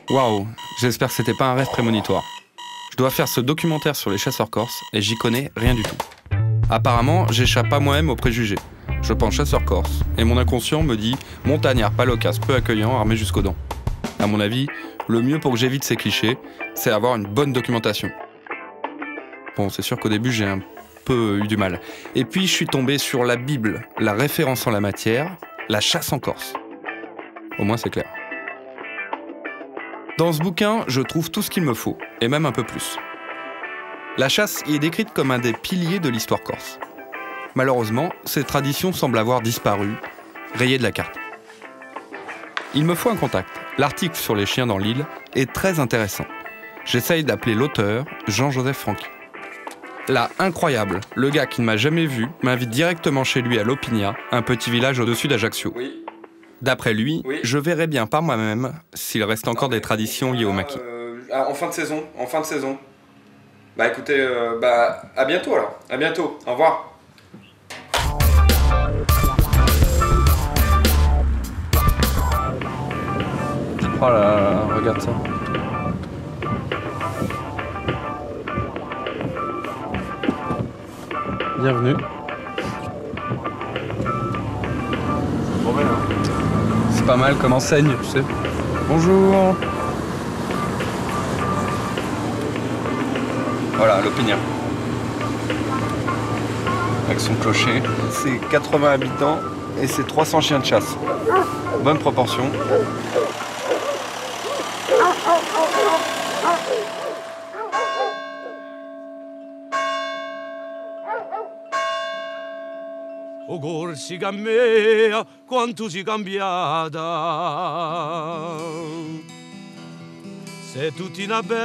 Waouh, j'espère que c'était pas un rêve prémonitoire. Je dois faire ce documentaire sur les chasseurs corses et j'y connais rien du tout. Apparemment, j'échappe pas moi-même aux préjugés. Je pense chasseur corse et mon inconscient me dit montagnard, pas loquace, peu accueillant, armé jusqu'aux dents. À mon avis, le mieux pour que j'évite ces clichés, c'est avoir une bonne documentation. Bon, c'est sûr qu'au début, j'ai un peu eu du mal. Et puis, je suis tombé sur la Bible, la référence en la matière, la chasse en Corse. Au moins, c'est clair. Dans ce bouquin, je trouve tout ce qu'il me faut, et même un peu plus. La chasse y est décrite comme un des piliers de l'histoire corse. Malheureusement, cette tradition semble avoir disparu, rayée de la carte. Il me faut un contact. L'article sur les chiens dans l'île est très intéressant. J'essaye d'appeler l'auteur, Jean-Joseph Franqui. Là, incroyable, le gars qui ne m'a jamais vu m'invite directement chez lui à Lopigna, un petit village au-dessus d'Ajaccio. Oui. D'après lui, je verrai bien par moi-même s'il reste encore des traditions liées au maquis. En fin de saison. Bah écoutez, à bientôt alors. À bientôt. Au revoir. Oh là là, regarde ça. Bienvenue. C'est pas mal comme enseigne, tu sais. Bonjour. Voilà, l'Opinion. Avec son clocher. C'est 80 habitants et c'est 300 chiens de chasse. Bonne proportion. O Corsica mea, quanto si cambiata. C'est toute una bene.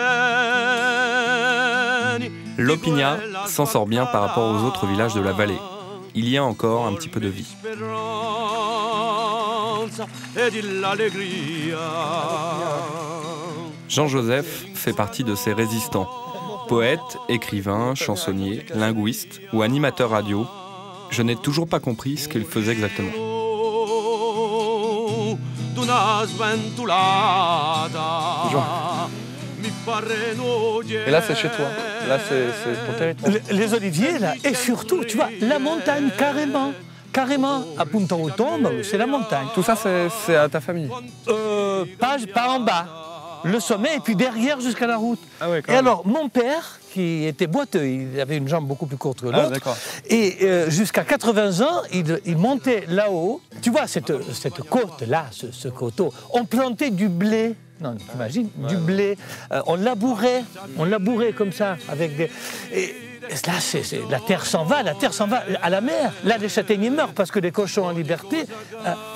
L'Opigna s'en sort bien par rapport aux autres villages de la vallée. Il y a encore un petit peu de vie. Jean-Joseph fait partie de ces résistants. Poète, écrivain, chansonnier, linguiste ou animateur radio, je n'ai toujours pas compris ce qu'il faisait exactement. Bonjour. Et là, c'est chez toi. Là, c'est ton territoire. Les oliviers, là, et surtout, tu vois, la montagne, carrément. Carrément, à Punta Utomba, c'est la montagne. Tout ça, c'est à ta famille? Pas en bas. Le sommet, et puis derrière jusqu'à la route. Ah ouais, et alors, mon père, qui était boiteux, il avait une jambe beaucoup plus courte que l'autre, et jusqu'à 80 ans, il montait là-haut. Tu vois, cette côte-là, ce coteau, on plantait du blé. Non, t'imagines, du blé. On labourait comme ça, avec des... Et là, la terre s'en va à la mer. Là, les châtaigniers meurent parce que les cochons en liberté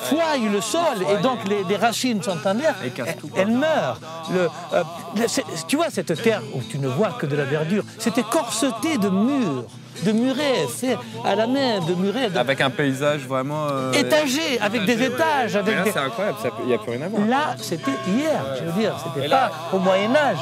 foillent le sol et donc les racines sont en l'air, elles meurent. Tu vois, cette terre où tu ne vois que de la verdure, c'était corseté de murs. De murets, c'est à la main, de murets. Avec un paysage vraiment... étagé, avec des étages. Avec là, c'est incroyable, il n'y a plus rien à voir. Là, c'était hier, je veux dire, c'était pas au Moyen-Âge.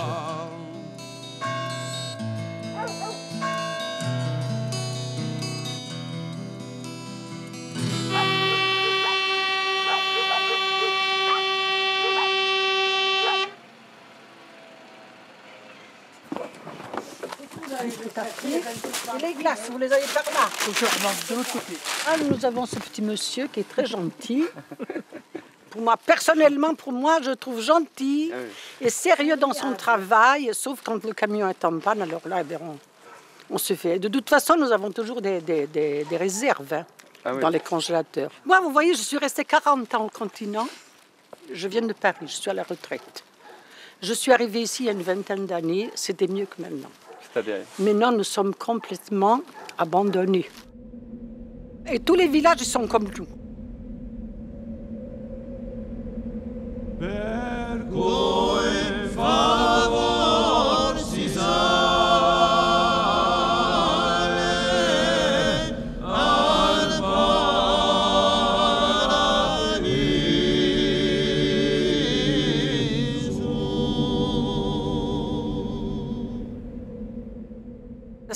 Les glaces, vous les avez par là. De l'autre côté. Ah, nous avons ce petit monsieur qui est très gentil. Personnellement, je trouve gentil et sérieux dans son travail, sauf quand le camion est en panne, alors là, on se fait. De toute façon, nous avons toujours des réserves dans les congélateurs. Moi, vous voyez, je suis restée 40 ans au continent. Je viens de Paris, je suis à la retraite. Je suis arrivée ici il y a une vingtaine d'années, c'était mieux que maintenant. Maintenant, nous sommes complètement abandonnés. Et tous les villages sont comme nous.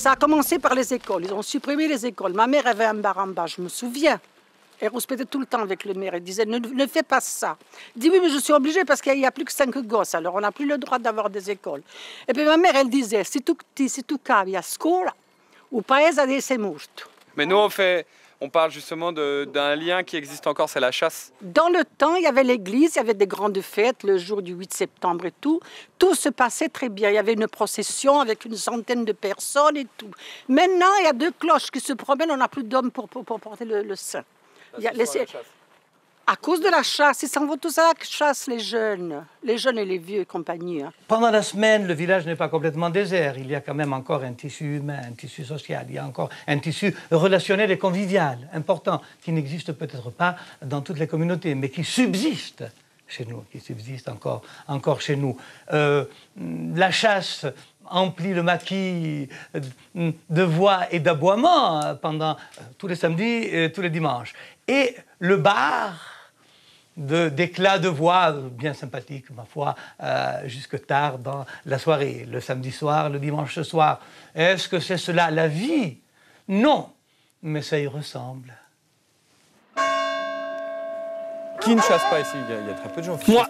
Ça a commencé par les écoles. Ils ont supprimé les écoles. Ma mère avait un bar en bas, je me souviens. Elle rouspétait tout le temps avec le maire. Elle disait, ne fais pas ça. Elle dit, oui, mais je suis obligée parce qu'il n'y a plus que 5 gosses. Alors, on n'a plus le droit d'avoir des écoles. Et puis, ma mère, elle disait, si tu cavi a scuola, il paese adesso è morto. Mais nous, on parle justement d'un lien qui existe encore, c'est la chasse. Dans le temps, il y avait l'église, il y avait des grandes fêtes, le jour du 8 septembre et tout. Tout se passait très bien. Il y avait une procession avec une centaine de personnes et tout. Maintenant, il y a 2 cloches qui se promènent, on n'a plus d'hommes pour porter le saint. À cause de la chasse, ils s'en vont tous à la chasse, les jeunes et les vieux et compagnie. Hein. Pendant la semaine, le village n'est pas complètement désert. Il y a quand même encore un tissu humain, un tissu social. Il y a encore un tissu relationnel et convivial important qui n'existe peut-être pas dans toutes les communautés, mais qui subsiste chez nous, qui subsiste encore chez nous. La chasse emplit le maquis de voix et d'aboiements pendant tous les samedis et tous les dimanches. Et le bar d'éclats de voix bien sympathiques, ma foi, jusque tard dans la soirée, le samedi soir, le dimanche soir. Est-ce que c'est cela la vie? Non, mais ça y ressemble. Qui ne chasse pas ici? Il y a très peu de gens qui Moi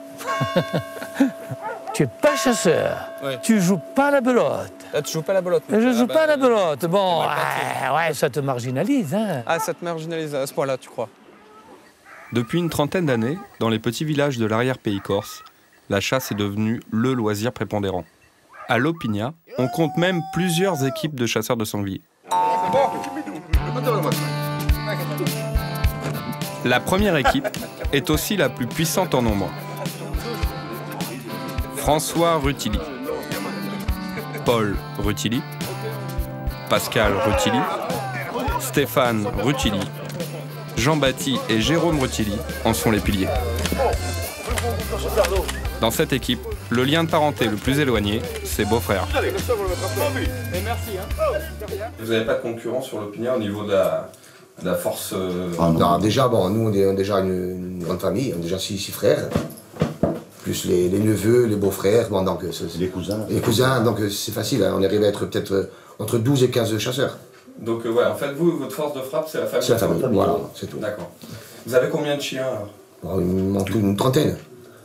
Tu n'es pas chasseur, ouais. Tu joues pas à la belote. Là, tu joues pas à la belote. Je joue pas à la belote. Bon, ouais, ça te marginalise. Hein. Ah, ça te marginalise à ce point-là, tu crois? Depuis une trentaine d'années, dans les petits villages de l'arrière-pays corse, la chasse est devenue le loisir prépondérant. À Lopigna, on compte même plusieurs équipes de chasseurs de sangliers. La première équipe est aussi la plus puissante en nombre. François Rutilli, Paul Rutilli, Pascal Rutilli, Stéphane Rutilli, Jean-Baptiste et Jérôme Rutilli en sont les piliers. Dans cette équipe, le lien de parenté le plus éloigné, c'est beau-frère. Vous n'avez pas de concurrent sur l'Opinion au niveau de la force Non, déjà, bon, nous, on est déjà une grande famille, on est déjà 6 frères, plus les neveux, les beaux-frères, bon, donc, les cousins. Les cousins, donc c'est facile, hein, on arrive à être peut-être entre 12 et 15 chasseurs. Donc, ouais, en fait, vous, votre force de frappe, c'est la famille. C'est la famille, voilà, c'est tout. D'accord. Vous avez combien de chiens alors? Bon, une trentaine.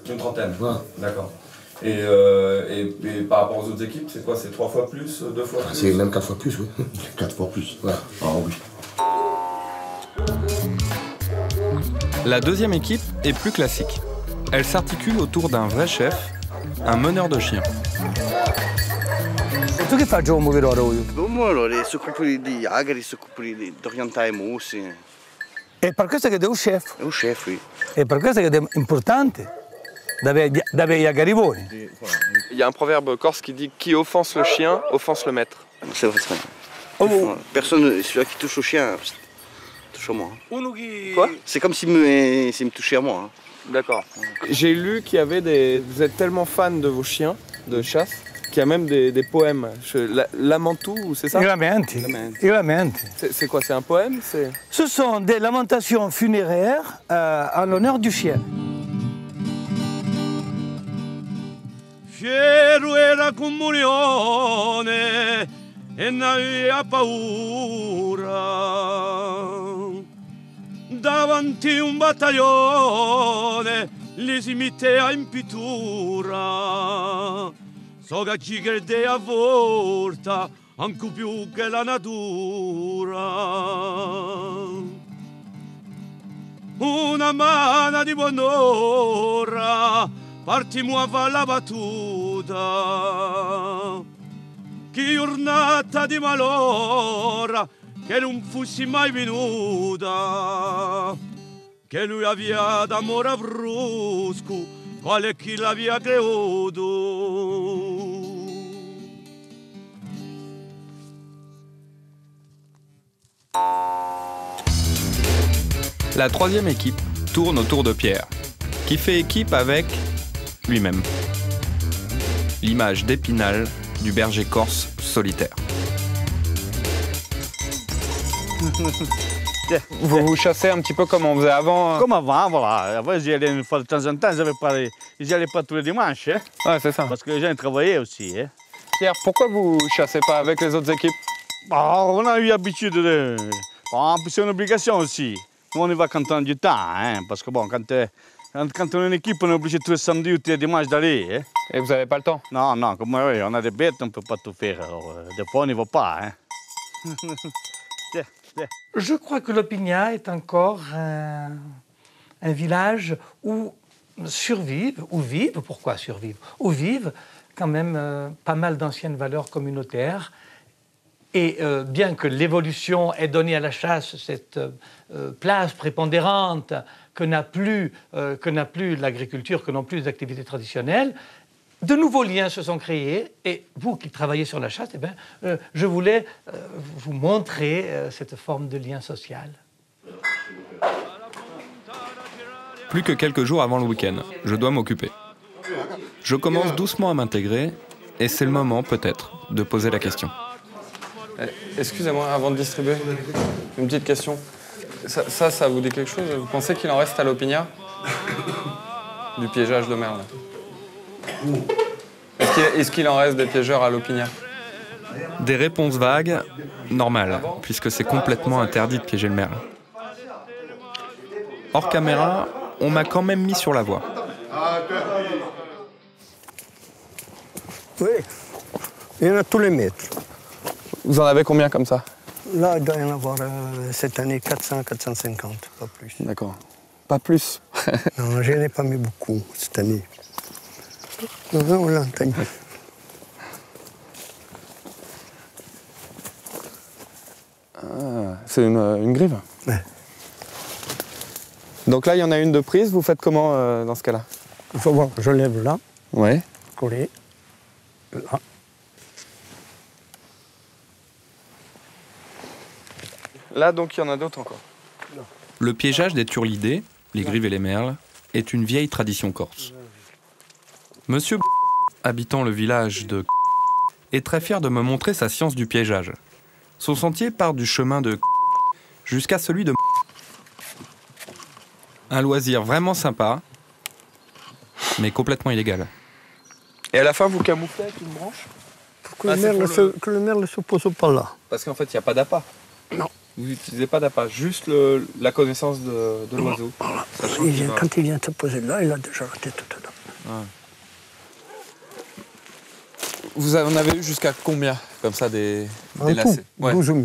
Une trentaine. Voilà. D'accord. Et par rapport aux autres équipes, c'est quoi? C'est 3 fois plus, 2 fois plus? C'est même 4 fois plus, oui. 4 fois plus. Ouais. Ah oui. La deuxième équipe est plus classique. Elle s'articule autour d'un vrai chef, un meneur de chiens. Tu che fai un muovere io? Un muovere si occupa di agri, si occupa di orientare i musi. È per questo che è un chef. È un chef, oui. È per questo che è importante d'avere gli aggarivoni. Il y a un proverbe corse qui dit « Qui offense le chien, offense le maître ». C'est vrai. Personne, celui qui touche au chien, touche à moi. Quoi? C'est comme s'il me touchait à moi. D'accord. J'ai lu qu'il y avait vous êtes tellement fan de vos chiens de chasse qu'il y a même des poèmes. Lamentu, c'est ça? I lamenti. C'est quoi? C'est un poème? Ce sont des lamentations funéraires en l'honneur du chien. Fiero era comunione e n'aveva paura. Davanti un battaglione li si metteva in pittura. So che ci credeva a volta, anche più che la natura. Una mano di buon'ora, partimmo a fare la battuta. Che giornata di malora, che non fossi mai venuta. Che lui aveva d'amore a brusco, quale chi l'aveva creduto. La troisième équipe tourne autour de Pierre, qui fait équipe avec lui-même. L'image d'Épinal du berger corse solitaire. Vous chassez un petit peu comme on faisait avant? Comme avant, voilà. Avant, j'y allais une fois de temps en temps, ils n'y allaient pas tous les dimanches. Hein? Ouais, c'est ça. Parce que les gens travaillaient aussi. Hein? Pierre, pourquoi vous chassez pas avec les autres équipes? On a eu l'habitude de... Bon, c'est une obligation aussi. Nous, on y va quand on a du temps, hein, parce que bon, quand on est une équipe, on est obligé tous les samedis ou tous les dimanches d'aller. Hein. Et vous n'avez pas le temps? Non, non, comme moi, oui, on a des bêtes, on ne peut pas tout faire. Alors, des fois, on n'y va pas. Hein. Je crois que l'Opigna est encore un village où survivent, ou vivent, pourquoi survivre? Où vivent quand même pas mal d'anciennes valeurs communautaires. Et bien que l'évolution ait donné à la chasse cette place prépondérante que n'a plus l'agriculture, que n'ont plus les activités traditionnelles, de nouveaux liens se sont créés. Et vous qui travaillez sur la chasse, eh bien, je voulais vous montrer cette forme de lien social. Plus que quelques jours avant le week-end, je dois m'occuper. Je commence doucement à m'intégrer et c'est le moment, peut-être, de poser la question. Excusez-moi, avant de distribuer, une petite question. Ça vous dit quelque chose? Vous pensez qu'il en reste à l'Opigna? Du piégeage de merle. Est-ce qu'il en reste des piégeurs à l'Opigna? Des réponses vagues, normales, puisque c'est complètement interdit de piéger le merle. Hors caméra, on m'a quand même mis sur la voie. Oui, il y en a tous les mètres. Vous en avez combien comme ça? Là, il doit y en avoir cette année 400, 450, pas plus. D'accord. Pas plus? Non, je n'ai pas mis beaucoup cette année. Non, on l'entend. Ah, c'est une grive? Ouais. Donc là, il y en a une de prise. Vous faites comment dans ce cas-là? Il faut voir, je lève là. Ouais. Collé. Là. Là, donc, il y en a d'autres encore. Le piégeage des turlidés, les grives et les merles, est une vieille tradition corse. Monsieur habitant le village de est très fier de me montrer sa science du piégeage. Son sentier part du chemin de jusqu'à celui de un loisir vraiment sympa, mais complètement illégal. Et à la fin, vous camouflez avec une branche? Pour que le merle ne se pose pas là. Parce qu'en fait, il n'y a pas d'appât. Non. Vous n'utilisez pas d'appât, juste la connaissance de l'oiseau. Quand il vient se poser là, il a déjà la tête dedans. Ouais. Vous en avez eu jusqu'à combien, comme ça, des lacets? Ouais. 12 000.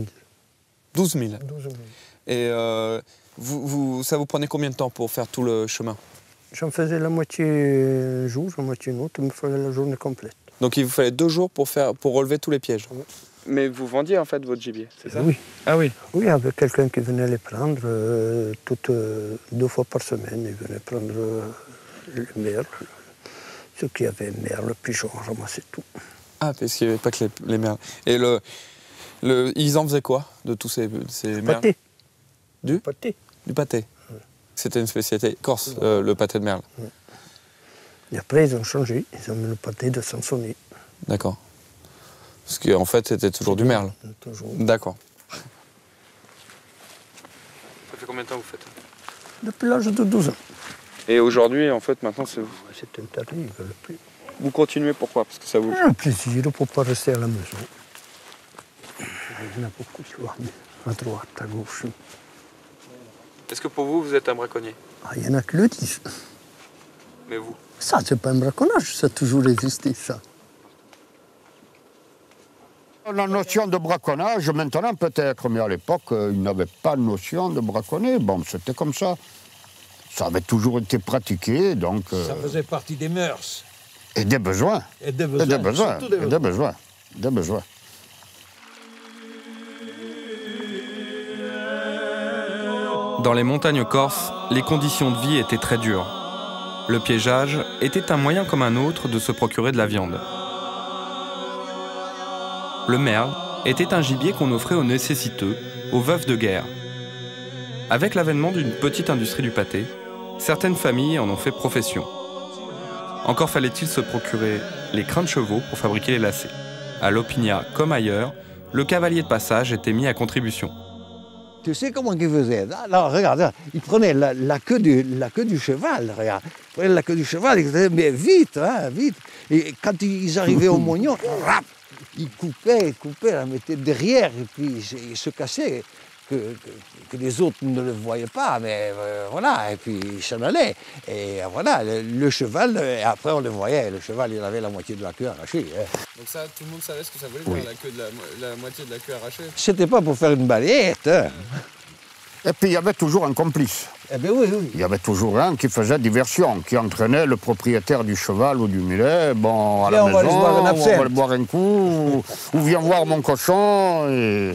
12 000. 12 000. Et ça vous prenait combien de temps pour faire tout le chemin? J'en faisais la moitié jour, la moitié une autre, il me fallait la journée complète. Donc il vous fallait 2 jours pour relever tous les pièges? Oui. Mais vous vendiez en fait votre gibier, c'est ça? Oui. Ah oui? Oui, il y avait quelqu'un qui venait les prendre 2 fois par semaine. Il venait prendre le merle. Ceux qui avaient merle, pigeon, ramassaient tout. Ah, parce qu'il n'y avait pas que les merles. Et ils en faisaient quoi de tous ces merles? Pâté. Du pâté. Du pâté. Oui. C'était une spécialité corse, le pâté de merle. Oui. Et après, ils ont changé. Ils ont mis le pâté de Sansonnet. D'accord. Parce qu'en fait, c'était toujours du merle. Toujours. D'accord. Ça fait combien de temps que vous faites? Depuis l'âge de 12 ans. Et aujourd'hui, en fait, maintenant, c'est... C'est interdit, ils ne veulent plus. Vous continuez, pourquoi? Parce que ça vous... Un plaisir pour ne pas rester à la maison. Il y en a beaucoup, tu vois, à droite, à gauche. Est-ce que pour vous, vous êtes un braconnier? Ah, il y en a qui le disent. Mais vous? Ça, c'est pas un braconnage, ça a toujours existé, ça. La notion de braconnage, maintenant peut-être, mais à l'époque, ils n'avaient pas de notion de braconner. Bon, c'était comme ça. Ça avait toujours été pratiqué, donc... Ça faisait partie des mœurs. Et des besoins. Et des besoins. Et des besoins. Et des besoins. Des besoins. Dans les montagnes corses, les conditions de vie étaient très dures. Le piégeage était un moyen comme un autre de se procurer de la viande. Le merle était un gibier qu'on offrait aux nécessiteux, aux veufs de guerre. Avec l'avènement d'une petite industrie du pâté, certaines familles en ont fait profession. Encore fallait-il se procurer les crins de chevaux pour fabriquer les lacets. À l'Opigna comme ailleurs, le cavalier de passage était mis à contribution. Tu sais comment ils faisaient? Alors, regarde, ils prenaient la queue du cheval, regarde. Ils prenaient la queue du cheval, ils disaient, mais vite, hein, vite. Et quand ils arrivaient au mognon, rap, il coupait, la mettait derrière, et puis il se cassait, que les autres ne le voyaient pas, mais voilà, et puis il s'en allait. Et voilà, le cheval, et après on le voyait, le cheval, il avait la moitié de la queue arrachée. Hein. Donc ça, tout le monde savait ce que ça voulait dire, la moitié de la queue arrachée. C'était pas pour faire une balayette. Hein. Et puis il y avait toujours un complice. Eh bien oui, oui. Il y avait toujours un qui faisait diversion, qui entraînait le propriétaire du cheval ou du mulet. Bon, à la maison, on va aller boire un coup, ou viens voir mon cochon. Et...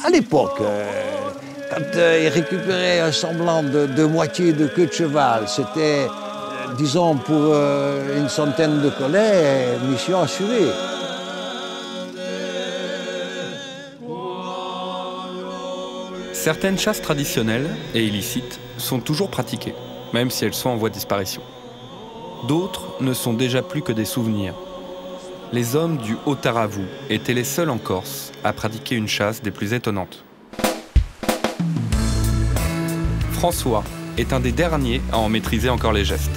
À l'époque, quand il récupérait un semblant de moitié de queue de cheval, c'était, disons, pour une centaine de collets, mission assurée. Certaines chasses traditionnelles et illicites sont toujours pratiquées, même si elles sont en voie de disparition. D'autres ne sont déjà plus que des souvenirs. Les hommes du Haut-Taravou étaient les seuls en Corse à pratiquer une chasse des plus étonnantes. François est un des derniers à en maîtriser encore les gestes.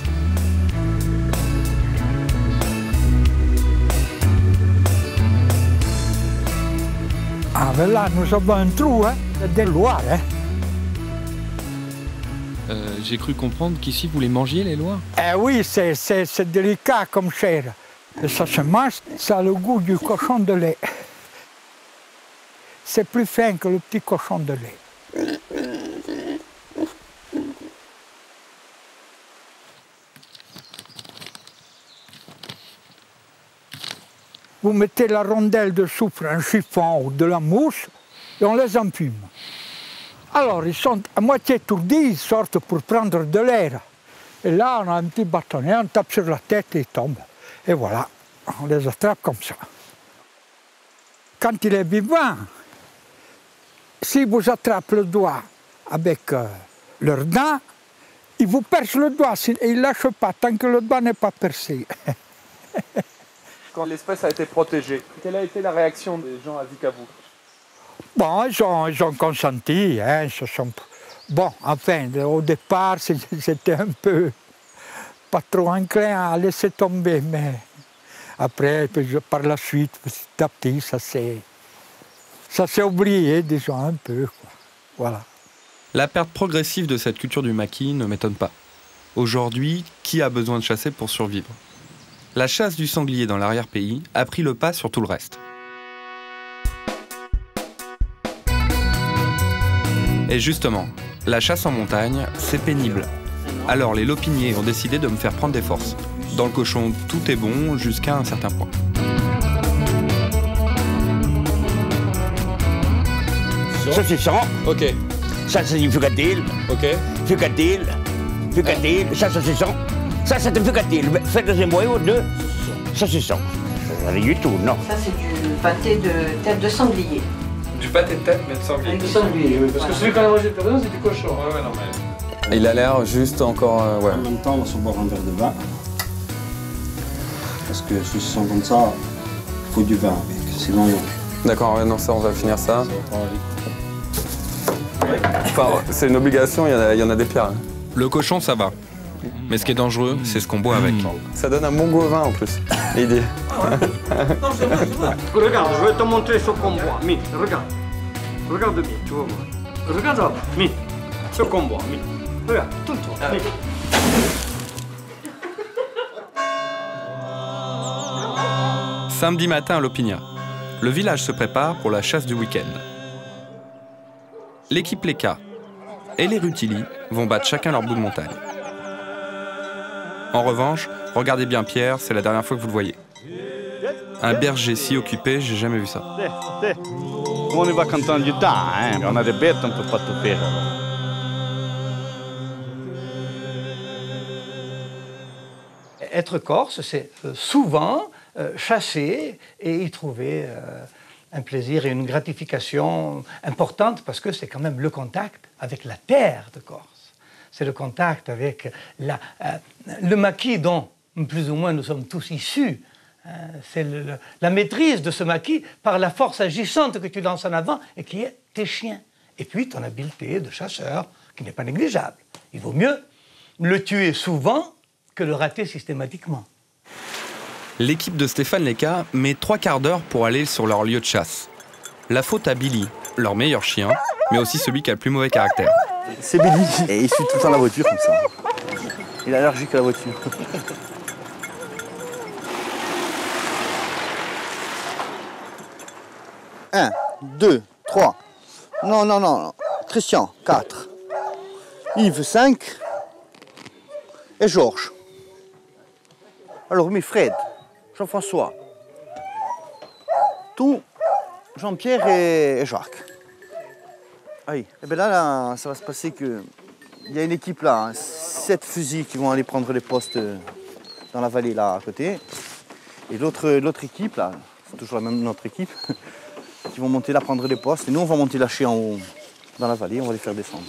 Ah ben là, nous avons un trou, hein, des lois, hein. J'ai cru comprendre qu'ici, vous les mangiez, les lois? Eh oui, c'est délicat comme chair. Et ça se mange, ça a le goût du cochon de lait. C'est plus fin que le petit cochon de lait. Vous mettez la rondelle de soufre, un chiffon ou de la mousse, et on les empume. Alors, ils sont à moitié étourdis, ils sortent pour prendre de l'air. Et là, on a un petit bâtonnet, on tape sur la tête et ils tombent. Et voilà, on les attrape comme ça. Quand il est vivant, si vous attrapez le doigt avec leurs dents, ils vous percent le doigt et ils ne lâchent pas tant que le doigt n'est pas percé. Quand l'espèce a été protégée, quelle a été la réaction des gens à Vikavou? Bon, ils ont consenti, hein, bon, enfin, au départ, c'était un peu pas trop enclin à laisser tomber, mais après, par la suite, petit à petit, ça s'est oublié, disons, un peu, quoi. Voilà. La perte progressive de cette culture du maquis ne m'étonne pas. Aujourd'hui, qui a besoin de chasser pour survivre? La chasse du sanglier dans l'arrière-pays a pris le pas sur tout le reste. Et justement, la chasse en montagne, c'est pénible. Alors les lopiniers ont décidé de me faire prendre des forces. Dans le cochon, tout est bon jusqu'à un certain point. Saucisson. Ok. Ça, c'est du fucatil. Ok. Fucatil. Ça, saucisson. Ça, c'est du fucatil. Faites-moi ou deux saucissons. Rien du tout, non. Ça, c'est du pâté de tête de sanglier. Du pâté de tête, mais de sanglier. Avec du sanglier, oui. Parce que celui qu'on a mangé tout à l'heure, c'est du cochon. Ouais, non, mais... Il a l'air juste encore... ouais. En même temps, on va se boire un verre de vin. Parce que si ce sont comme ça, il faut du vin avec, sinon non. D'accord, ouais, non, ça, on va finir ça. Enfin, c'est une obligation, il y en a des pires. Hein. Le cochon, ça va. Mais ce qui est dangereux, c'est ce qu'on boit avec. Ça donne un bon goût au vin en plus, l'idée. Non, c'est vrai, c'est vrai. Regarde, je vais te montrer ce qu'on boit. Mais regarde. Regarde bien, tu vas voir. Regarde là, mais ce qu'on boit. Mais regarde, tout toi. Samedi matin à Lopinia. Le village se prépare pour la chasse du week-end. L'équipe Leka et les Rutili vont battre chacun leur bout de montagne. En revanche, regardez bien Pierre, c'est la dernière fois que vous le voyez. Un berger si occupé, j'ai jamais vu ça. On y va quand on a du temps, hein. On a des bêtes, on ne peut pas tout faire. Être corse, c'est souvent chasser et y trouver un plaisir et une gratification importante parce que c'est quand même le contact avec la terre de Corse. C'est le contact avec le maquis dont plus ou moins nous sommes tous issus. C'est la maîtrise de ce maquis par la force agissante que tu lances en avant et qui est tes chiens. Et puis ton habileté de chasseur qui n'est pas négligeable. Il vaut mieux le tuer souvent que le rater systématiquement. L'équipe de Stéphane Léka met 3/4 d'heure pour aller sur leur lieu de chasse. La faute à Billy, leur meilleur chien, mais aussi celui qui a le plus mauvais caractère. C'est Billy, et il suit tout le temps la voiture comme ça. Il est allergique à la voiture. Un, 2, 3. Non, non, non. Christian, 4. Yves, 5. Et Georges. Alors, mais Fred, Jean-François. Tout, Jean-Pierre et Jacques. Oui, et bien là, ça va se passer que... Il y a une équipe là, 7 fusils qui vont aller prendre les postes dans la vallée là à côté. Et l'autre équipe là, c'est toujours la même notre équipe, qui vont monter là prendre les postes. Et nous on va monter lâcher en haut dans la vallée, on va les faire descendre.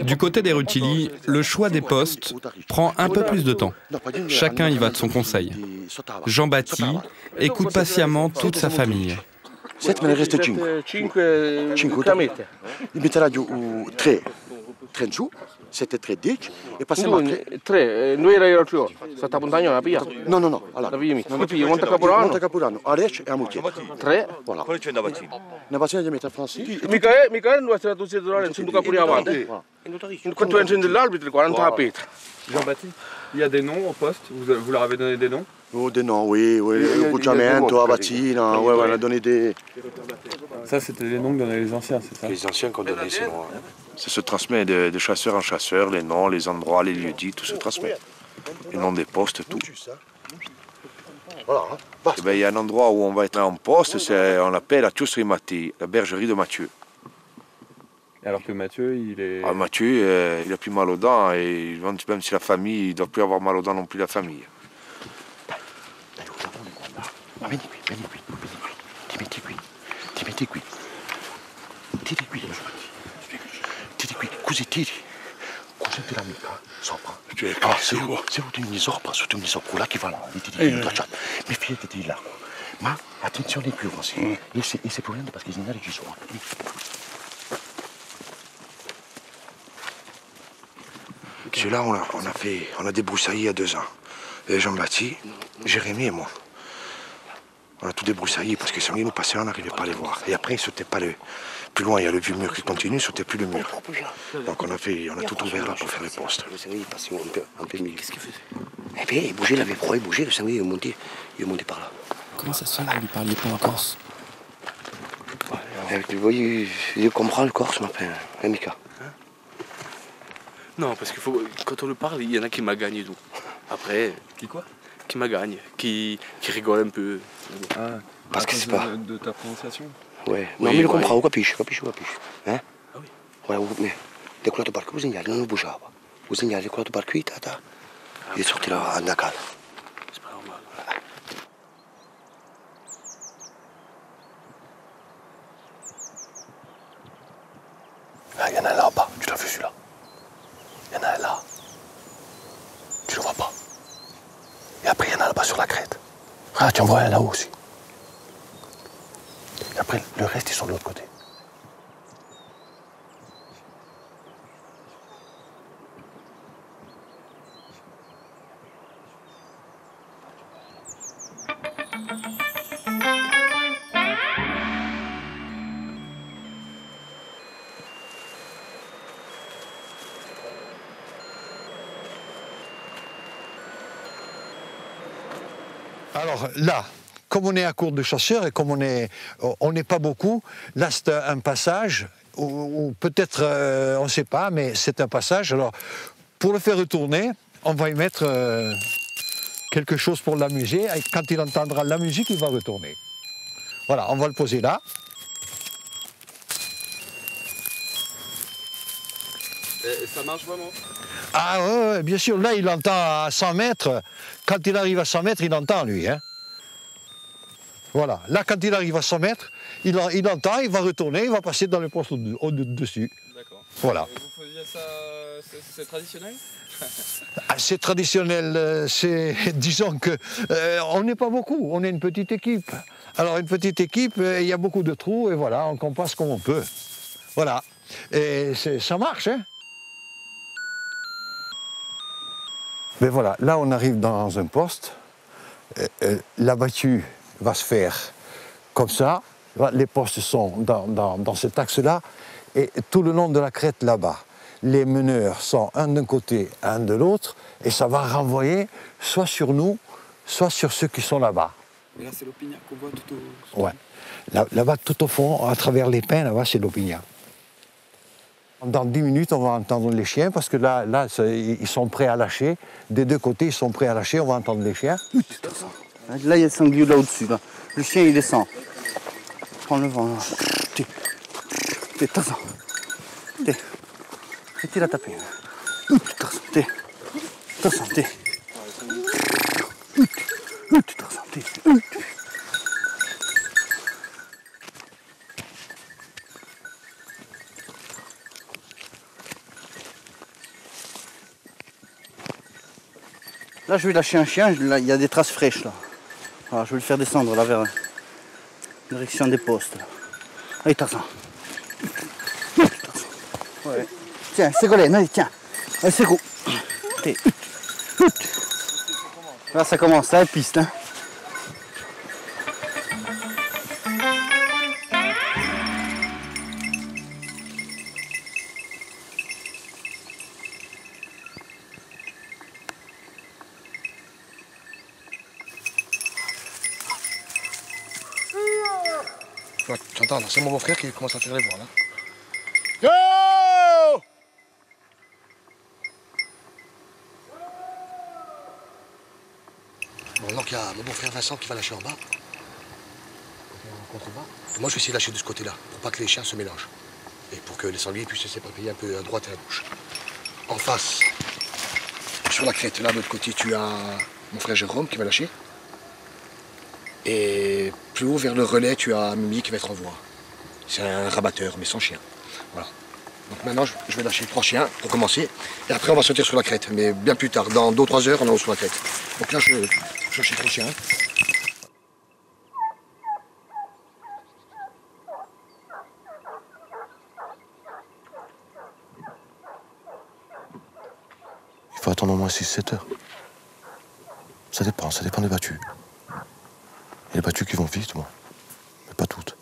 Du côté des Rutilli, le choix des postes prend un peu plus de temps. Chacun y va de son conseil. Jean-Baptiste écoute patiemment toute sa famille. 7 me ne resta 5. 5 il metterà giù 3 in su, 7 3 10 e passiamo a 3. Noi era più. Stata montagna la pia. No, no, no. Allora, Monte Caporano. Monte Caporano, a Lecce e a Mucchietto. 3. Voilà. Quale c'è una vaccina? Una vaccina di metà francese. Michael non è stato sedolare in Monte Caporano. Quand tu entres de l'arbitre, 40 mètres. Jean-Baptiste, il y a des noms au poste, vous leur avez donné des noms? Oh, des noms, oui, le Bucciamento, la vaccina, ouais, on a donné des... Ça, c'était les noms que donnaient les anciens, c'est ça? Les anciens qui ont donné ces noms. Ça se transmet de chasseur en chasseur, les noms, les endroits, les lieux-dits, tout se transmet. Les noms des postes, tout. Voilà, hein. Il y a un endroit où on va être en poste, on l'appelle la Tiusrimati, la bergerie de Mathieu. Alors que Mathieu, il est... Ah, Mathieu, il a plus mal aux dents, et même si la famille, il ne doit plus avoir mal aux dents non plus, la famille. Vieni qui, ti metti qui, tiri qui, così tiri, concendi l'amica, sopra. Se tu sopra, là che va là, ti tiri in cacciata, mi fidati là. Ma attenzione qui così, e se prendendo perché i segnali ci sono. Celui-là, on a débroussaillé il y a 2 ans. Jean-Baptiste, Jérémy et moi. On a tout débroussaillé parce que sans nous passer là, on n'arrivait pas à les voir. Et après, ils sautaient pas le... Plus loin, il y a le vieux mur qui continue, ils sautaient plus le mur. Donc on a tout ouvert là pour faire les postes. Le sanglier est passé un peu milieu. Qu'est-ce qu'il faisait? Eh bien, il bougeait, il avait froid, il bougeait, le sanglier est monté par là. Comment ça se fait que vous ne parliez pas en corse? Vous voyez, il comprend le corse, ma Mika. Non, parce que quand on le parle, il y en a qui m'agagnent, nous. Après... Qui quoi? Qui m'agagnent, qui rigolent un peu. Ah, parce que c'est pas... De ta prononciation? Ouais, non, mais il comprend, o capisce. Eh? Ah oui. Voilà, mais decollato barco, vous signalez, non bougeava. Vous signalez, decollato barco, tata. Il est sorti là, en Dakar. C'est pas normal. Ah, il y en a là-bas, tu l'as vu celui-là? Il y en a là. Tu le vois pas? Et après, il y en a là-bas sur la crête. Ah, tu en vois un là-haut aussi. Et après, le reste, ils sont de l'autre côté. Alors là, comme on est à court de chasseurs et comme on n'est pas beaucoup, là c'est un passage, ou peut-être, on ne sait pas, mais c'est un passage. Alors, pour le faire retourner, on va y mettre quelque chose pour l'amuser. Et quand il entendra la musique, il va retourner. Voilà, on va le poser là. Et ça marche vraiment? Ah ouais, bien sûr, là il entend à 100 mètres. Quand il arrive à 100 mètres, il entend lui. Hein. Voilà, là quand il arrive à 100 mètres, il entend, il va retourner, il va passer dans le poste au-dessus. D'accord. Voilà. Et vous faisiez ça, c'est traditionnel? C'est traditionnel, disons que on n'est pas beaucoup, on est une petite équipe. Alors une petite équipe, il y a beaucoup de trous et voilà, on compasse comme on peut. Voilà. Et ça marche, hein. Mais voilà, là on arrive dans un poste. La battue va se faire comme ça. Les postes sont dans cet axe-là. Et tout le long de la crête là-bas, les meneurs sont un d'un côté, un de l'autre. Et ça va renvoyer soit sur nous, soit sur ceux qui sont là-bas. Et là, c'est l'Opignac qu'on voit tout au... Ouais. Là-bas, tout au fond, à travers les pins, là-bas, c'est l'Opignac. Dans 10 minutes, on va entendre les chiens, parce que là, ils sont prêts à lâcher. Des deux côtés, ils sont prêts à lâcher, on va entendre les chiens. Là, il y a le sanglier là au-dessus. Le chien, il descend. Prends le vent. T'es, Tarzan. T'es. T'es la taper. Tarzan, t'es. Tarzan, t'es. Tarzan, t'es. Là, je vais lâcher un chien, il y a des traces fraîches là. Alors, je vais le faire descendre là vers la direction des postes. Là. Allez, Tarzan. Ouais. Tiens, Ségolène, allez, tiens. Allez, Ségou. Là, ça commence, là, la piste. Hein. Tu entends, c'est mon beau-frère qui commence à faire les voix là. Yo! Bon, donc il y a mon beau-frère Vincent qui va lâcher en bas. En contrebas. Et moi je vais essayer de lâcher de ce côté-là, pour pas que les chiens se mélangent. Et pour que les sangliers puissent s'éparpiller un peu à droite et à gauche. En face, sur la crête, là de l'autre côté, tu as mon frère Jérôme qui va lâcher. Et plus haut vers le relais, tu as Mimi qui va être en voie. C'est un rabatteur, mais sans chien. Voilà. Donc maintenant, je vais lâcher 3 chiens pour commencer. Et après, on va sauter sur la crête. Mais bien plus tard, dans 2 ou 3 heures, on est sur la crête. Donc là, je lâche 3 chiens. Il faut attendre au moins 6-7 heures. Ça dépend des battues. Il y a des battues qui vont vite, moi. Mais pas toutes.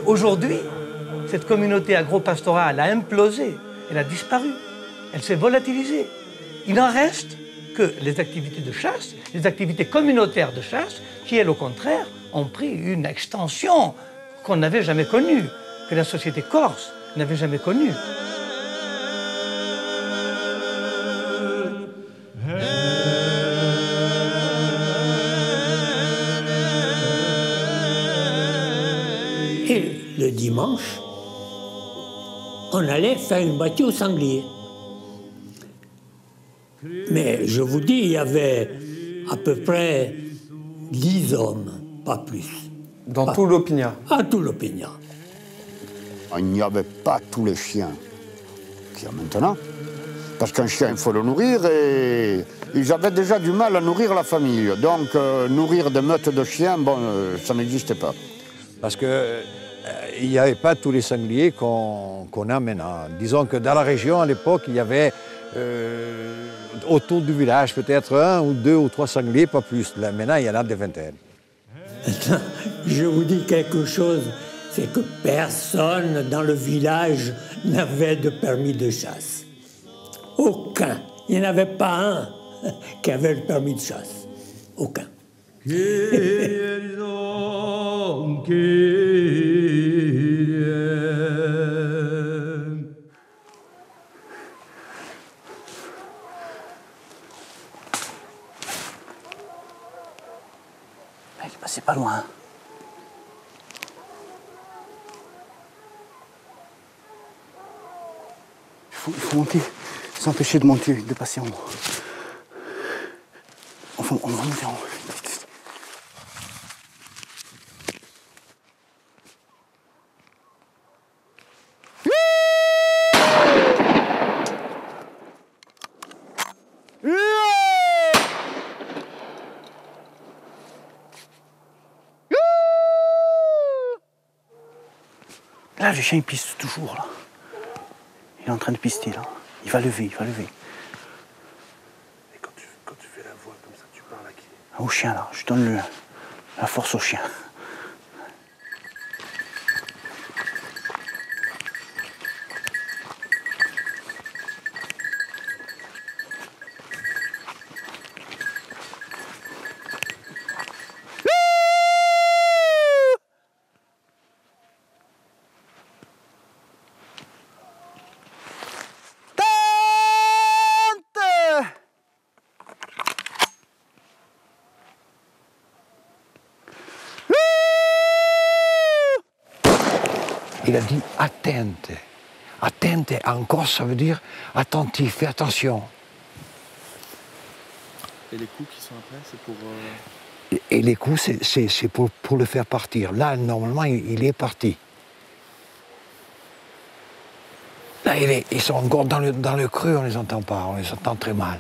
Aujourd'hui, cette communauté agro-pastorale a implosé, elle a disparu, elle s'est volatilisée. Il n'en reste que les activités de chasse, les activités communautaires de chasse, qui, elles, au contraire, ont pris une extension qu'on n'avait jamais connue, que la société corse n'avait jamais connue. Et le dimanche, on allait faire une battue au sanglier. Mais je vous dis, il y avait à peu près 10 hommes, pas plus. Dans tout l'Opignac? À tout l'Opignac. Il n'y avait pas tous les chiens qu'il y a maintenant. Parce qu'un chien, il faut le nourrir et ils avaient déjà du mal à nourrir la famille. Donc, nourrir des meutes de chiens, bon, ça n'existait pas. Parce que il n'y avait pas tous les sangliers qu'on a maintenant. Disons que dans la région, à l'époque, il y avait autour du village peut-être 1 ou 2 ou 3 sangliers, pas plus. Là, maintenant, il y en a des vingtaines. Je vous dis quelque chose, c'est que personne dans le village n'avait de permis de chasse. Aucun. Il n'y en avait pas un qui avait le permis de chasse. Aucun. C'est pas loin. Il faut monter, s'empêcher de monter, de passer en haut. Enfin, on va monter en haut. Là, le chien, il piste toujours, là. Il est en train de pister, là. Il va lever, il va lever. Et quand tu fais la voix comme ça, tu parles à qui? Au chien, là. Je donne la force au chien. Il a dit attente. Attente en corse, ça veut dire attentif, fais attention. Et les coups qui sont après, c'est pour... Et les coups, c'est pour le faire partir. Là, normalement, il est parti. Là, ils sont encore dans le creux, on ne les entend pas, on les entend très mal.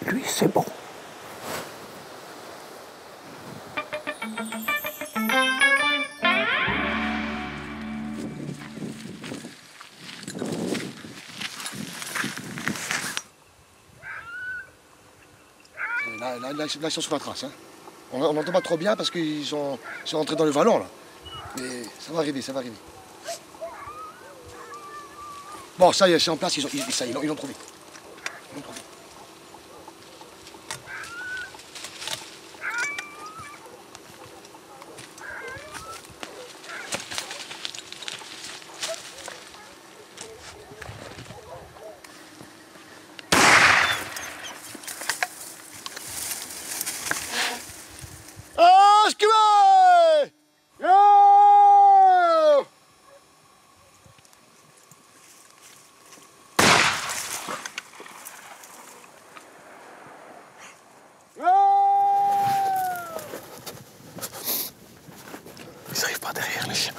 Lui, c'est bon. Là, ils sont sur la trace. Hein. On n'entend pas trop bien parce qu'ils sont rentrés dans le vallon, là. Mais ça va arriver, ça va arriver. Bon, ça y est, c'est en place, ils l'ont trouvé. Ils n'arrivent pas derrière les chiens.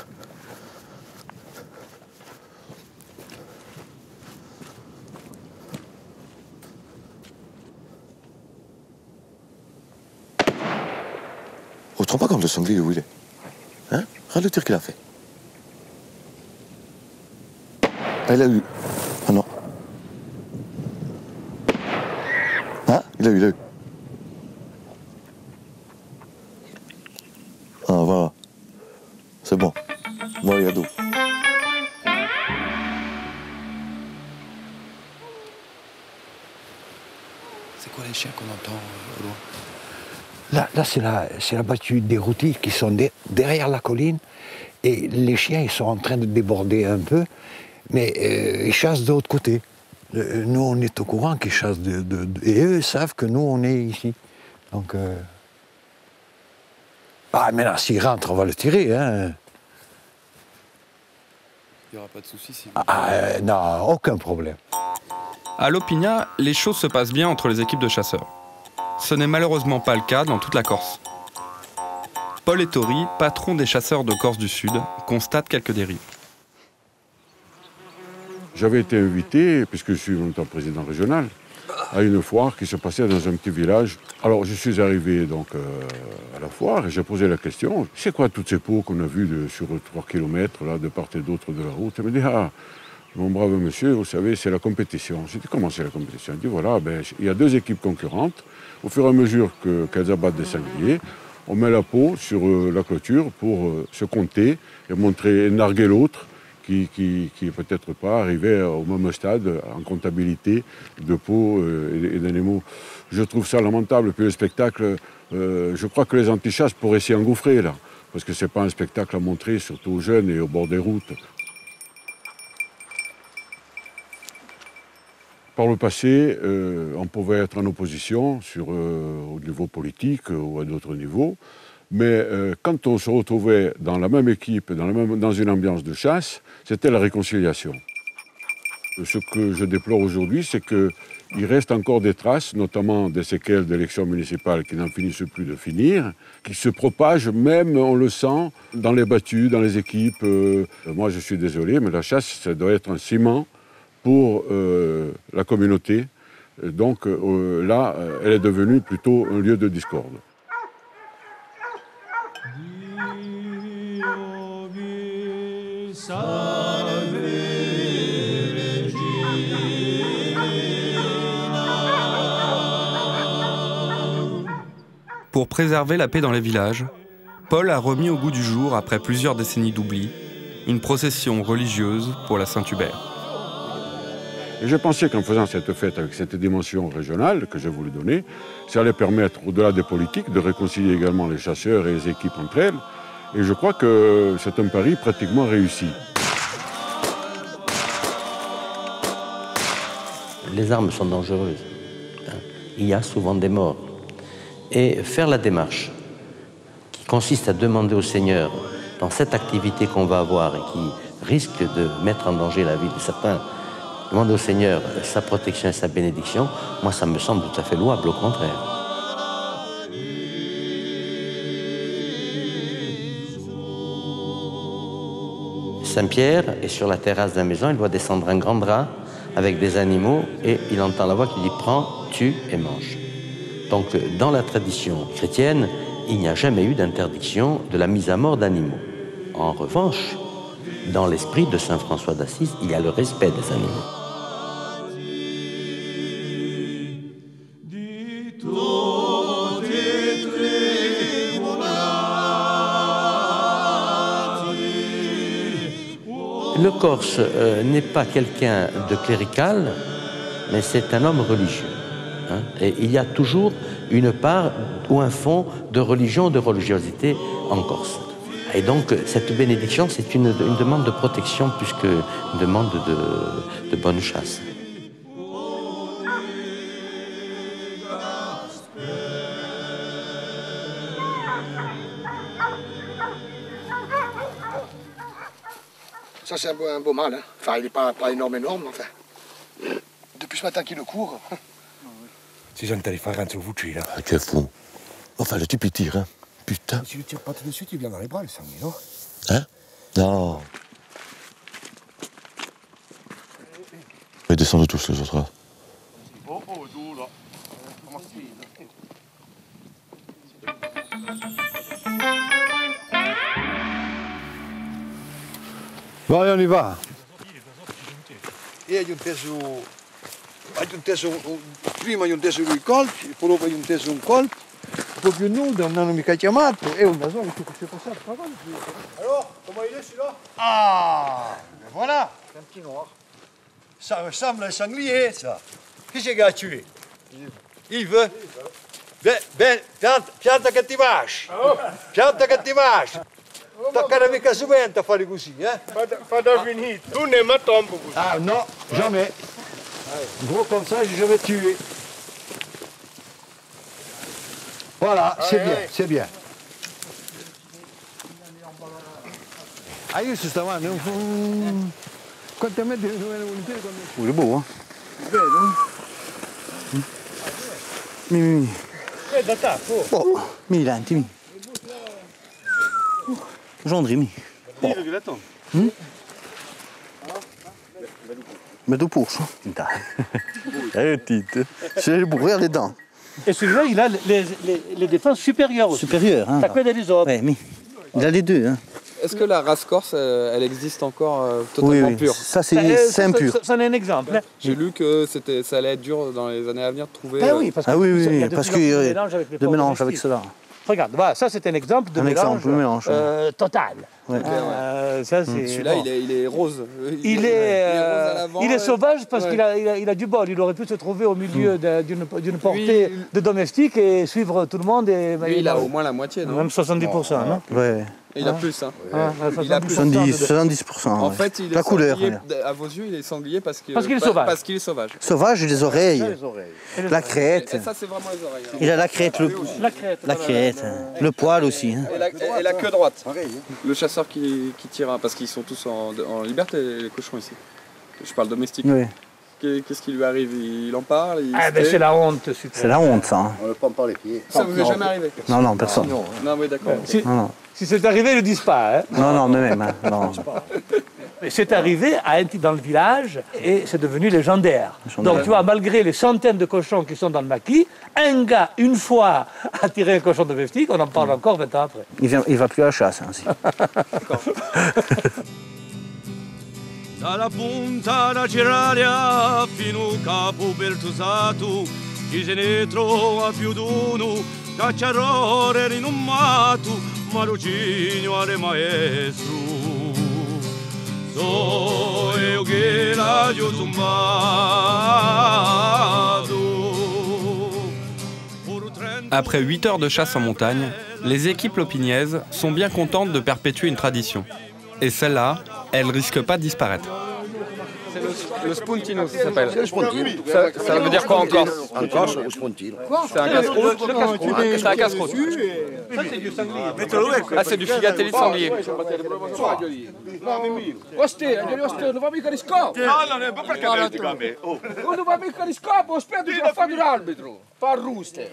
On ne te rend pas compte le sanglier où il est. Hein? Regarde le tir qu'il a fait. Ah, il a eu. Ah non. Ah, il a eu. Ah, voilà. C'est bon. Moi, il y a d'eau. C'est quoi les chiens qu'on entend au loin? Là c'est la battue des routis qui sont derrière la colline. Et les chiens, ils sont en train de déborder un peu, mais ils chassent de l'autre côté. Nous, on est au courant qu'ils chassent et eux savent que nous, on est ici. Donc... Ah, mais là, s'il rentre, on va le tirer, hein. Il n'y aura pas de souci si... Non, aucun problème. À Lopignat, les choses se passent bien entre les équipes de chasseurs. Ce n'est malheureusement pas le cas dans toute la Corse. Paul Ettori, patron des chasseurs de Corse du Sud, constate quelques dérives. J'avais été invité, puisque je suis en même temps président régional, à une foire qui se passait dans un petit village. Alors je suis arrivé donc à la foire et j'ai posé la question, c'est quoi toutes ces peaux qu'on a vues sur 3 km là, de part et d'autre de la route? Il me dit, ah, mon brave monsieur, vous savez, c'est la compétition. J'ai dit, comment c'est la compétition? Il dit, voilà, ben, il y a 2 équipes concurrentes. Au fur et à mesure qu'elles abattent des sangliers, on met la peau sur la clôture pour se compter et montrer, narguer l'autre qui est peut-être pas arrivé au même stade en comptabilité de peau et d'animaux. Je trouve ça lamentable. Puis le spectacle, je crois que les antichasses pourraient s'y engouffrer là, parce que c'est pas un spectacle à montrer, surtout aux jeunes et au bord des routes. Par le passé, on pouvait être en opposition au niveau politique ou à d'autres niveaux, mais quand on se retrouvait dans la même équipe, dans une ambiance de chasse, c'était la réconciliation. Ce que je déplore aujourd'hui, c'est qu'il reste encore des traces, notamment des séquelles d'élections municipales qui n'en finissent plus de finir, qui se propagent même, on le sent, dans les battues, dans les équipes. Moi, je suis désolé, mais la chasse, ça doit être un ciment pour la communauté. Donc là, elle est devenue plutôt un lieu de discorde. Pour préserver la paix dans les villages, Paul a remis au goût du jour, après plusieurs décennies d'oubli, une procession religieuse pour la Saint-Hubert. Et je pensais qu'en faisant cette fête avec cette dimension régionale que je voulais donner, ça allait permettre, au-delà des politiques, de réconcilier également les chasseurs et les équipes entre elles. Et je crois que c'est un pari pratiquement réussi. Les armes sont dangereuses. Il y a souvent des morts. Et faire la démarche qui consiste à demander au Seigneur, dans cette activité qu'on va avoir et qui risque de mettre en danger la vie de certains, demander au Seigneur sa protection et sa bénédiction, moi ça me semble tout à fait louable, au contraire. Saint-Pierre est sur la terrasse de la maison, il voit descendre un grand drap avec des animaux et il entend la voix qui dit « Prends, tue et mange ». Donc dans la tradition chrétienne, il n'y a jamais eu d'interdiction de la mise à mort d'animaux. En revanche, dans l'esprit de saint François d'Assise, il y a le respect des animaux. Le Corse n'est pas quelqu'un de clérical, mais c'est un homme religieux. Et il y a toujours une part ou un fond de religion, de religiosité en Corse. Et donc cette bénédiction, c'est une demande de protection plus qu'une demande de bonne chasse. Ça, c'est un beau mâle. Hein. Enfin, il n'est pas énorme, mais enfin. Depuis ce matin qu'il le court. Si j'en t'allais faire rentrer au foutu, là. Ah, tu es fou. Enfin, le type, il tire, hein. Putain. Si tu le tires pas tout de suite, il vient dans les bras, le sanglier, non? Hein? Non. Mais descendez tous, les autres, là. Bon, allez, on y va. E prima aiutasse lui i colpi, poi dopo aiutasse un colpo, un po' più nudo, non hanno mica chiamato, e un masone che si è passato. Alors, comment il est celui-là? Ah, ben voilà, c'est un petit noir. Ça ressemble à un sanglier, ça. Qui c'est qui a tué? Yves. Ben, pianta che ti masci. Pianta che ti masci. Toccare mica subito a fare così, eh? Fada finito. Tu ne mi tombo così. Ah non, jamais. Gros comme ça, j'ai jamais tué. Voilà, c'est bien, c'est bien. Ah, io sto stavando quante mette dove volentieri quando... Il est beau, hein? Bello? Mi. Da tappo. Oh, mi lenti, mi. Gendry, mi. Mais de pourche. C'est pour rire les dents. Et celui-là, il a les défenses supérieures aussi. Supérieures, hein. Ça connaît les autres. Ouais, mais il a les deux, hein. Est-ce que la race corse, elle existe encore totalement pure? Ça, c'est impur. Ça en est un exemple. Hein. J'ai lu que ça allait être dur dans les années à venir de trouver... Oui, parce qu'il y a de mélange avec cela. Regarde, voilà, ça c'est un exemple de mélange total. Ouais. Celui-là, il est rose. Il est sauvage parce qu'il a du bol. Il aurait pu se trouver au milieu d'une portée de domestiques et suivre tout le monde. Lui, il a au moins la moitié, non? Même 70%, non? Ouais. Il a plus, hein. Il a plus 70%. En fait, il est la couleur. À vos yeux, il est sanglier parce qu'il est sauvage. Parce qu'il est sauvage. Sauvage et les oreilles. La crête. Et ça, c'est vraiment les oreilles. Il a la crête, la crête. Le poil aussi. Hein. Et la queue droite. Le chasseur qui tire, parce qu'ils sont tous en liberté, les cochons ici. Je parle domestique. Oui. Qu'est-ce qui lui arrive? Il en parle? C'est la honte. C'est la honte, ça. Hein. On ne prend pas les pieds. Ça vous est jamais arrivé? Non, personne. Non, oui, d'accord. Si c'est arrivé, ils ne le disent pas. Hein. Non, même. Hein. Non. Mais c'est arrivé à un type dans le village et c'est devenu légendaire. Donc tu vois, malgré les centaines de cochons qui sont dans le maquis, un gars, une fois, a tiré un cochon domestique, on en parle encore 20 ans après. Il va plus à la chasse, hein, aussi. Dalla punta da Ceralia fino a Capo Bertusato, chi se ne trova più d'uno, cacciarore rinommato, Marucino alle maestro. So io che l'ho tombato. Après 8 heures de chasse en montagne, les équipes lopiniaises sont bien contentes de perpétuer une tradition. Et celle-là, elle risque pas de disparaître. C'est le spuntino, ça s'appelle. C'est le spuntino. Ça veut dire quoi en Corse? En Corse, le spuntino. C'est un casse-croûte? C'est un casse-croûte. Ça, c'est du sanglier. Ah, c'est du figatelli de sanglier. Ostia, non va mica di scopo. No, non è perché devi dire Non va mica di scopo, aspetta che fa l'arbitro. Fa arruste.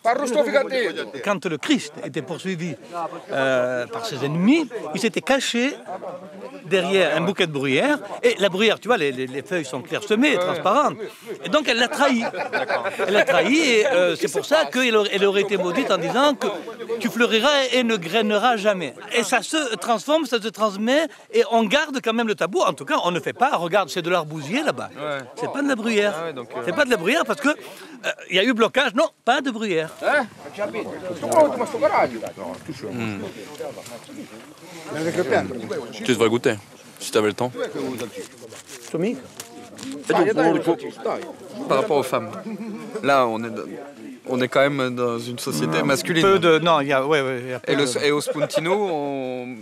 Fa arrusto figatello. Quand le Christ était poursuivi par ses ennemis, il s'était caché derrière un bouquet de bruyère. Et la bruyère, tu vois, les feuilles sont clairsemées, transparentes. Et donc elle l'a trahi. Elle l'a trahi et c'est pour ça qu'elle aurait été maudite en disant que tu fleuriras et ne graineras jamais. Et ça se transforme, ça se transmet et on garde quand même le tabou. En tout cas, on ne fait pas, regarde, c'est de l'arbousier là-bas. Ouais. C'est pas de la bruyère. Ah ouais, c'est pas de la bruyère parce que il y a eu blocage. Non, pas de bruyère. Tu devrais goûter, si tu avais le temps. Par rapport aux femmes, là, on est quand même dans une société masculine. Non, il y a, y a et au spuntino, on...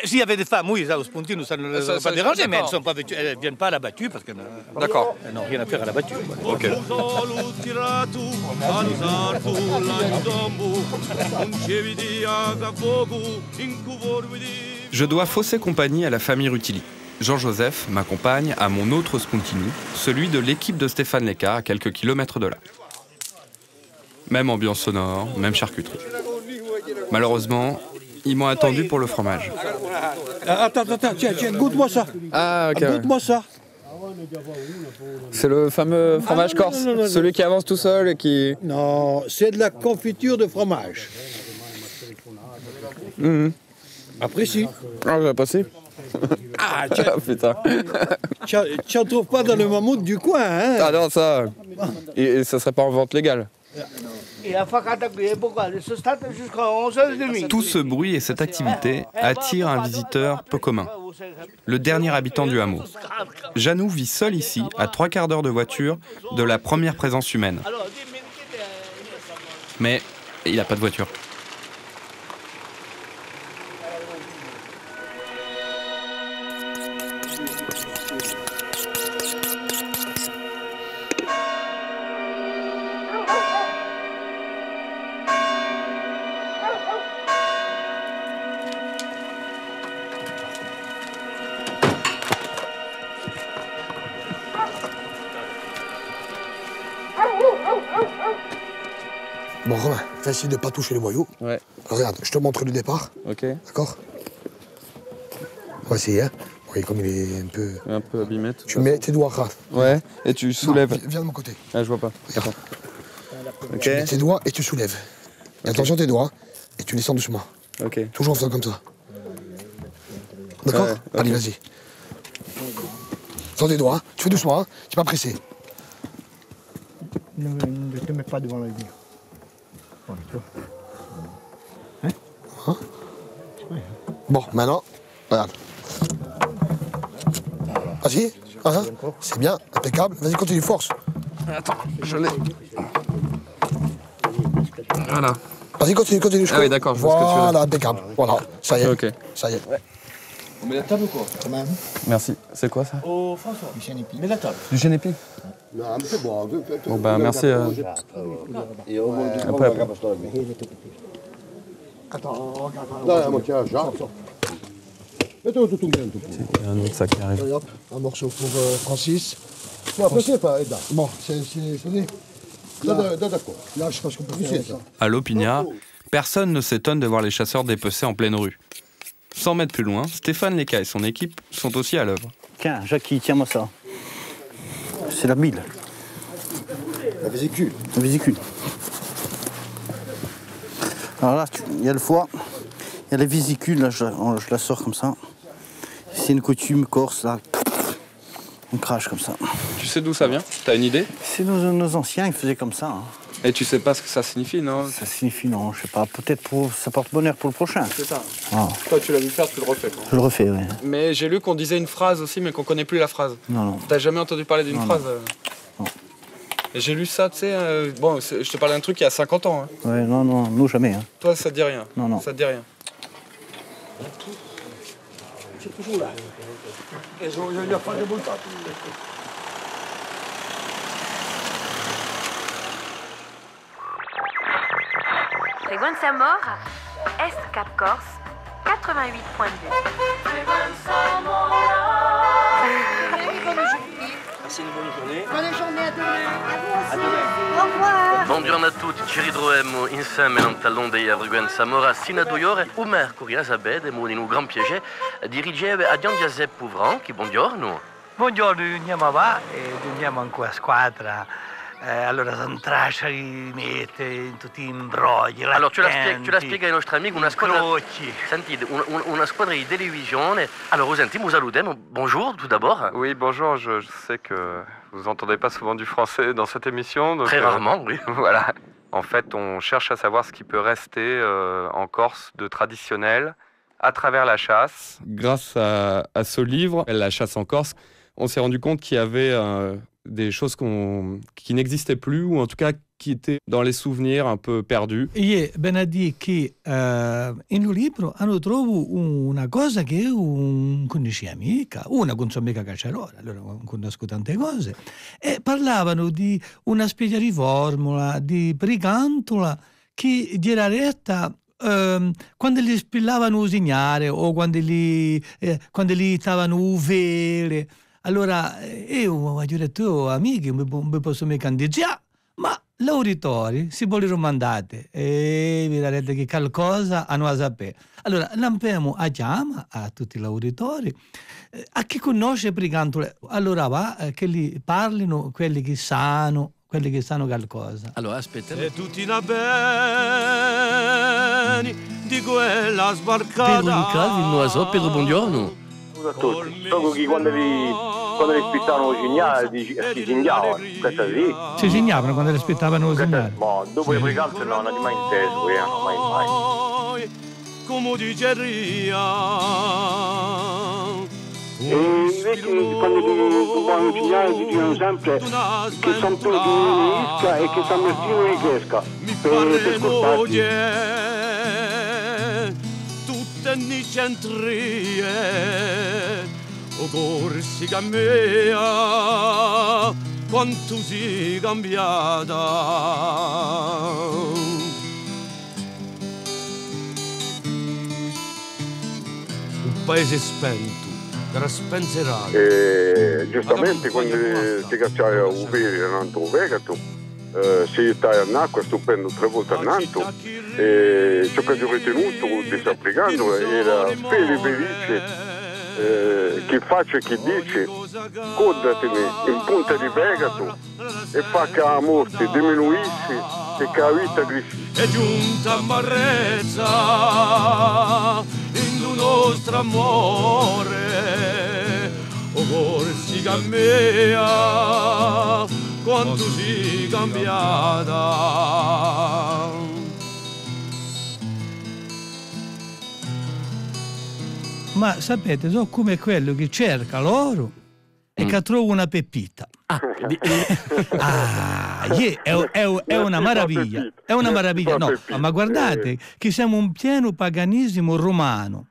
S'il y avait des femmes, oui, ça, au spuntino, ça ne les a pas dérangé, mais elles ne viennent pas à la battue parce qu'elles n'ont rien à faire à la battue. Ok. Je dois fausser compagnie à la famille Rutili. Jean-Joseph m'accompagne à mon autre spuntino, celui de l'équipe de Stéphane Lecca, à quelques kilomètres de là. Même ambiance sonore, même charcuterie. Malheureusement, ils m'ont attendu pour le fromage. Attends, tiens, goûte-moi ça. Ah, ok. Goûte-moi ça. C'est le fameux fromage corse, non, celui qui avance tout seul et qui... Non, c'est de la confiture de fromage. Apprécie. Ah, j'apprécie. Ah, putain. Tu n'en trouves pas dans le mammouth du coin, hein? Ah non, ça... Et ça serait pas en vente légale. Tout ce bruit et cette activité attirent un visiteur peu commun. Le dernier habitant du hameau. Janou vit seul ici, à 3/4 d'heure de voiture de la première présence humaine. Mais il n'a pas de voiture. Bon, Romain, fais essayer de ne pas toucher les boyaux. Ouais. Regarde, je te montre le départ. Ok. D'accord? On va essayer, hein. Oui, comme il est un peu... Un peu abîmé. Tu mets tes doigts, Raph. Ouais, et tu soulèves. Non, viens de mon côté. Ah, je vois pas. Regarde. Ok. Tu mets tes doigts et tu soulèves. Et attention tes doigts, et tu descends doucement. Ok. Toujours en faisant comme ça. D'accord? Ouais, okay. Allez, vas-y. Sors tes doigts, tu fais doucement, hein. Tu n'es pas pressé. Ne te mets pas devant la vie. Hein? Bon, maintenant, regarde. Vas-y, hein? C'est bien, impeccable. Vas-y, continue, force. Attends, je l'ai. Voilà. Vas-y, continue. Ah oui, d'accord, je vois ce que tu veux. Voilà, impeccable. Voilà, ça y est. Ok. Ça y est. Ouais. On met la table ou quoi? Quand même. Merci. C'est quoi ça? Oh, François. Du chêne épi. Mets la table. Du chêne épi? Non, mais c'est bon. Bon, bah, merci. Après. Attends, regarde. Dai, tiens, Jean. Un autre sac qui arrive. Allez, hop, un morceau pour Francis. Bon, après, c'est pas, Edda. Bon, c'est dit. Là, d'accord. Là, je pense qu'on peut faire ça. À l'Opignat, personne ne s'étonne de voir les chasseurs dépecer en pleine rue. 100 mètres plus loin, Stéphane Léca et son équipe sont aussi à l'œuvre. Tiens, Jackie, tiens-moi ça. C'est la bile. La vésicule. La vésicule. Alors là, il y a le foie, il y a la vésicule, là, je la sors comme ça. C'est une coutume corse, là. On crache comme ça. Tu sais d'où ça vient? T'as une idée? C'est nos anciens, ils faisaient comme ça. Hein. Et tu sais pas ce que ça signifie, non? Ça signifie, non, je sais pas. Peut-être ça porte bonheur pour le prochain. C'est ça. Ah. Toi, tu l'as vu faire, tu le refais. Quoi. Je le refais, oui. Mais j'ai lu qu'on disait une phrase aussi, mais qu'on connaît plus la phrase. Non, non. T'as jamais entendu parler d'une phrase? Non. Et j'ai lu ça, tu sais, bon, je te parlais d'un truc il y a 50 ans. Hein. Ouais, non, nous jamais. Hein. Toi, ça te dit rien? Non, non. Ça te dit rien? C'est toujours là. Il n'y a pas de bon temps. Frequenza Mora, Est Cap Corse, 88.2. Frequenza Mora. Passez une bonne journée. Bonne journée à demain. À vous aussi. Au revoir. Buongiorno a tutti, ci ritroviamo insieme nel talon dei Frequenza Mora sino a 2 ore. Un mercoledì a sapete, in un gran piacere, dirigeva a Gian Giuseppe Pouvranchi. Buongiorno. Buongiorno, andiamo avanti e andiamo anche a squadra. Allora sono tracciati, mette, tutti imbrogli. Allora, tu la spieghi ai nostri amici, una squadra. Sentite, una squadra di televisione. Alors, senti, vous salutez. Bonjour, tout d'abord. Oui, bonjour. Je sais que vous n'entendez pas souvent du français dans cette émission. Donc, très rarement, oui. Voilà. En fait, on cherche à savoir ce qui peut rester en Corse de traditionnel à travers la chasse. Grâce à ce livre, La chasse en Corse, on s'est rendu compte qu'il y avait des choses qui n'existaient plus, ou en tout cas qui étaient dans les souvenirs un peu perdus. Io ben a dire che in un libro hanno trovato una cosa che io non conoscevo mica, una con sua amica Cacciarola, allora non conosco tante cose, e parlavano di una specie di formula, di brigantola che era retta quando li spillavano usignare o quando li stavano uvere. Allora io ho detto, amici, non posso mica candidiare, ma gli auditori si vogliono mandare e vi direte che qualcosa hanno a sapere. Allora, lampiamo a chiama a tutti gli auditori, a chi conosce Brigantole, allora va, che li parlino quelli che sanno qualcosa. Allora, aspetta. E tutti la bene di quella sbarcata. Pedro Lucavi, il Noisot, Pedro, buongiorno. Scusa a tutti, proprio che quando li spittavano i cignali, si cignavano, questo sì? Si cignavano quando li spittavano i cignali? Ma dopo le pregate non hanno mai inteso, mai. Come diceria. E invece quando ti rubavano i cignali dicevano sempre che sono tutti in isca e che San Martino in chesca, per scortarti. Tutte ni centrie, o Corsica mia, quanto si cambiata. Un paese spento, era spenserato. E giustamente quando ti cacciai a uvere in Anto Vegato, si stai all'acqua stupendo 3 volte all'anno, e ciò che ho ritenuto di applicando era speri felice, chi faccia e chi dice, codatene in punta di fegato e fa che la morte diminuisce e che la vita cresce. È giunta amarezza in un nostro amore, o Corsica mia, quanto si cambiata. Ma sapete, sono come quello che cerca l'oro e che trova una pepita. È una meraviglia. È una meraviglia. No, ma guardate che siamo un pieno paganesimo romano.